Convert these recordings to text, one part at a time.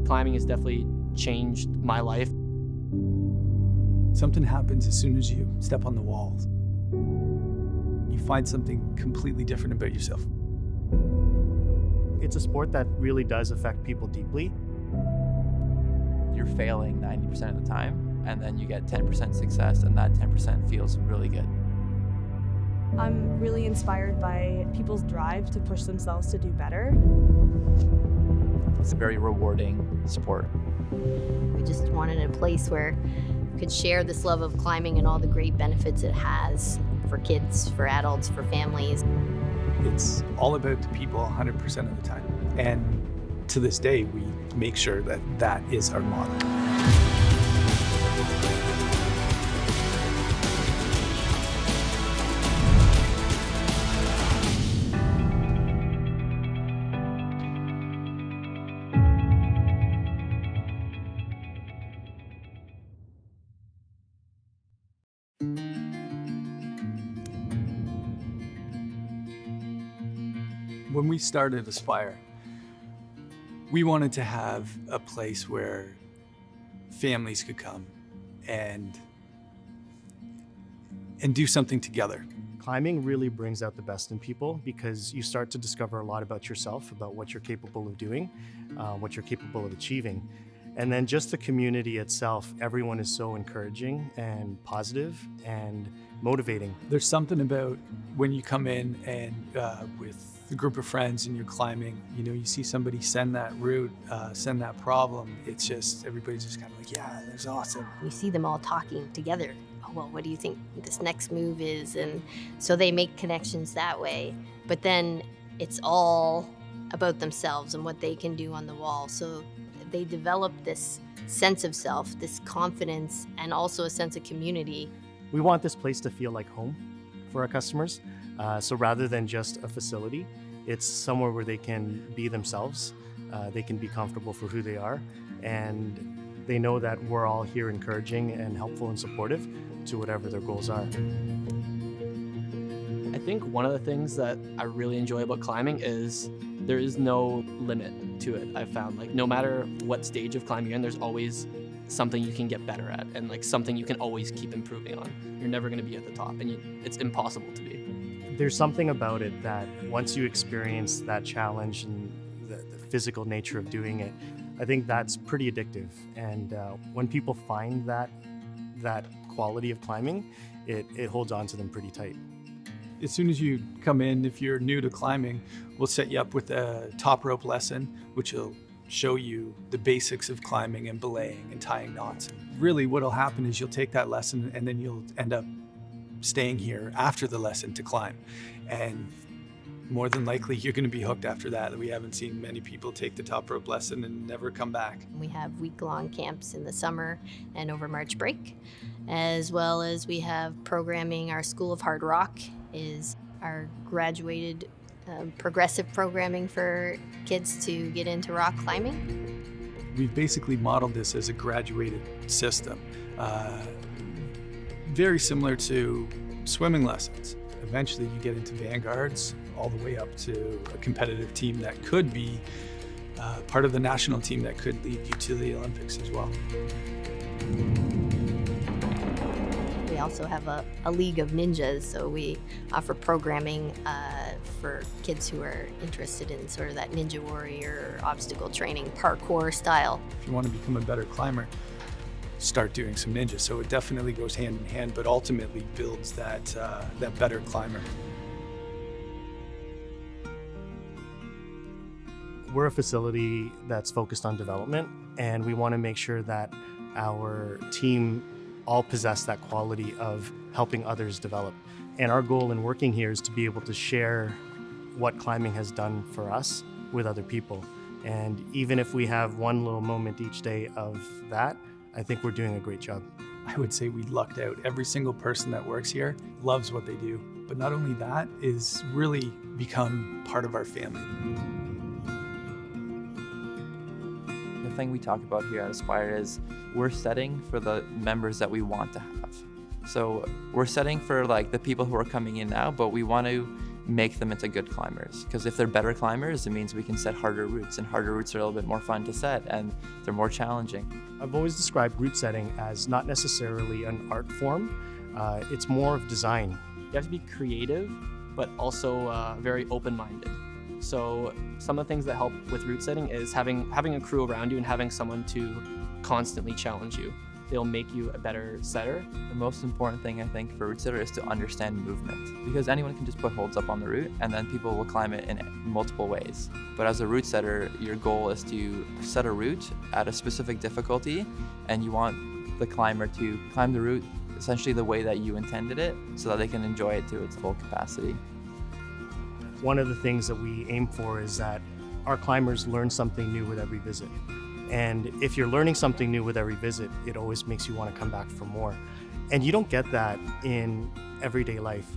Climbing has definitely changed my life. Something happens as soon as you step on the walls. You find something completely different about yourself. It's a sport that really does affect people deeply. You're failing 90% of the time, and then you get 10% success, and that 10% feels really good. I'm really inspired by people's drive to push themselves to do better. It's a very rewarding sport. We just wanted a place where we could share this love of climbing and all the great benefits it has for kids, for adults, for families. It's all about the people 100% of the time. And to this day, we make sure that that is our motto. When we started Aspire, we wanted to have a place where families could come and do something together. Climbing really brings out the best in people because you start to discover a lot about yourself, about what you're capable of doing, what you're capable of achieving. And then just the community itself, everyone is so encouraging and positive and motivating. There's something about when you come in and with a group of friends and you're climbing, you see somebody send that route, send that problem. It's just, everybody's just kind of like, yeah, that's awesome. We see them all talking together. Oh, well, what do you think this next move is? And so they make connections that way. But then it's all about themselves and what they can do on the wall. So they develop this sense of self, this confidence, and also a sense of community. We want this place to feel like home for our customers. So rather than just a facility, it's somewhere where they can be themselves, they can be comfortable for who they are, and they know that we're all here encouraging and helpful and supportive to whatever their goals are. I think one of the things that I really enjoy about climbing is there is no limit to it. I've found, like, no matter what stage of climbing you're in, there's always something you can get better at, and like something you can always keep improving on. You're never going to be at the top, and it's impossible to be. There's something about it that once you experience that challenge and the physical nature of doing it, I think that's pretty addictive. And when people find that quality of climbing, it holds on to them pretty tight. As soon as you come in, if you're new to climbing, we'll set you up with a top rope lesson, which will show you the basics of climbing and belaying and tying knots. Really what'll happen is you'll take that lesson and then you'll end up staying here after the lesson to climb. And more than likely, you're gonna be hooked after that. We haven't seen many people take the top rope lesson and never come back. We have week-long camps in the summer and over March break, as well as we have programming. Our School of Hard Rock is our graduated progressive programming for kids to get into rock climbing. We've basically modeled this as a graduated system, very similar to swimming lessons. Eventually you get into vanguards, all the way up to a competitive team that could be part of the national team that could lead you to the Olympics as well. We also have a league of ninjas, so we offer programming for kids who are interested in sort of that ninja warrior, obstacle training, parkour style. If you want to become a better climber, start doing some ninja. So it definitely goes hand in hand, but ultimately builds that better climber. We're a facility that's focused on development, and we want to make sure that our team all possess that quality of helping others develop. And our goal in working here is to be able to share what climbing has done for us with other people. And even if we have one little moment each day of that, I think we're doing a great job. I would say we lucked out. Every single person that works here loves what they do. But not only that, is really become part of our family. The thing we talk about here at Aspire is we're setting for the members that we want to have. So we're setting for like the people who are coming in now, but we want to make them into good climbers. Because if they're better climbers, it means we can set harder routes, and harder routes are a little bit more fun to set, and they're more challenging. I've always described route setting as not necessarily an art form. It's more of design. You have to be creative, but also very open-minded. So some of the things that help with route setting is having a crew around you and having someone to constantly challenge you. They'll make you a better setter. The most important thing, I think, for route setter is to understand movement, because anyone can just put holds up on the route and then people will climb it in multiple ways. But as a route setter, your goal is to set a route at a specific difficulty, and you want the climber to climb the route essentially the way that you intended it so that they can enjoy it to its full capacity. One of the things that we aim for is that our climbers learn something new with every visit. And if you're learning something new with every visit, it always makes you want to come back for more. And you don't get that in everyday life.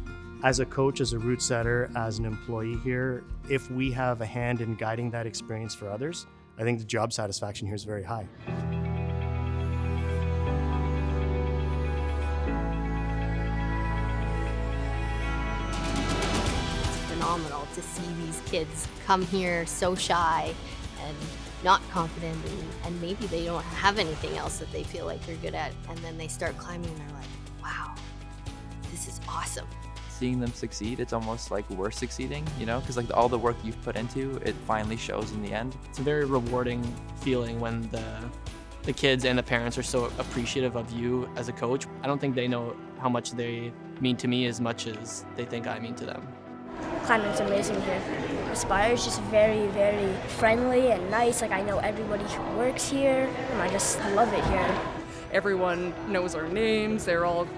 As a coach, as a route setter, as an employee here, if we have a hand in guiding that experience for others, I think the job satisfaction here is very high. It's phenomenal to see these kids come here so shy and not confident, and maybe they don't have anything else that they feel like they're good at, and then they start climbing and they're like, wow, this is awesome. Seeing them succeed, it's almost like we're succeeding, you know, because like all the work you've put into it finally shows in the end. It's a very rewarding feeling when the kids and the parents are so appreciative of you as a coach. I don't think they know how much they mean to me as much as they think I mean to them. Climbing's amazing here. Aspire is just very, very friendly and nice. Like, I know everybody who works here, and I just love it here. Everyone knows our names. They're all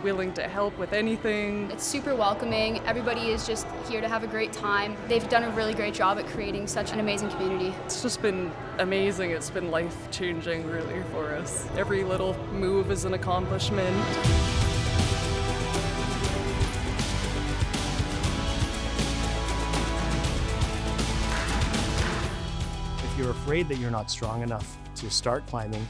willing to help with anything. It's super welcoming. Everybody is just here to have a great time. They've done a really great job at creating such an amazing community. It's just been amazing. It's been life-changing, really, for us. Every little move is an accomplishment. If you're afraid that you're not strong enough to start climbing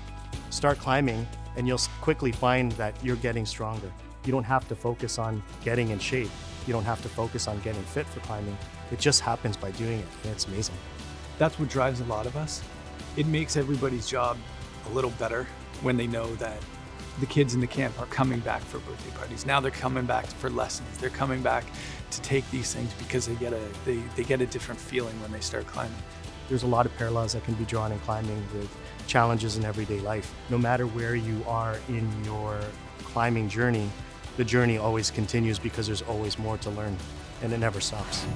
and you'll quickly find that you're getting stronger. You don't have to focus on getting in shape. You don't have to focus on getting fit for climbing. It just happens by doing it, and it's amazing. That's what drives a lot of us. It makes everybody's job a little better when they know that the kids in the camp are coming back for birthday parties. Now they're coming back for lessons. They're coming back to take these things because they get a different feeling when they start climbing. There's a lot of parallels that can be drawn in climbing with challenges in everyday life. No matter where you are in your climbing journey, the journey always continues because there's always more to learn, and it never stops.